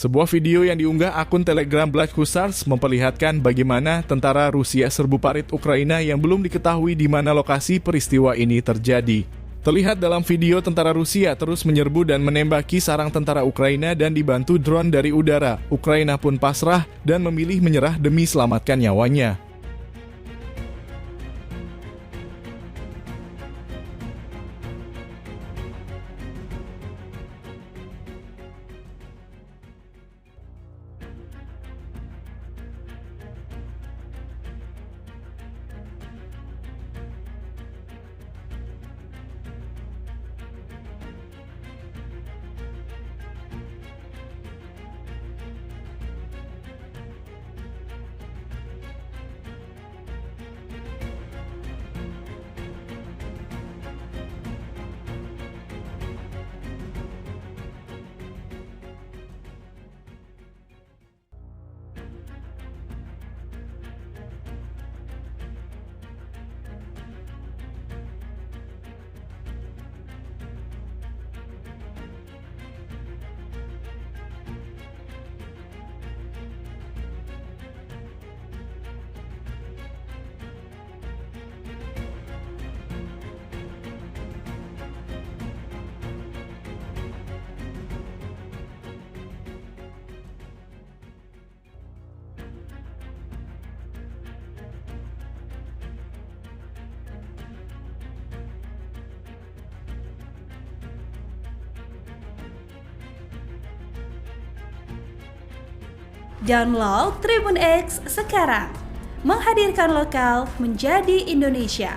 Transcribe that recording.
Sebuah video yang diunggah akun Telegram Black Hussars memperlihatkan bagaimana tentara Rusia serbu parit Ukraina yang belum diketahui di mana lokasi peristiwa ini terjadi. Terlihat dalam video tentara Rusia terus menyerbu dan menembaki sarang tentara Ukraina dan dibantu drone dari udara. Ukraina pun pasrah dan memilih menyerah demi selamatkan nyawanya. Download Tribun X sekarang, menghadirkan lokal menjadi Indonesia.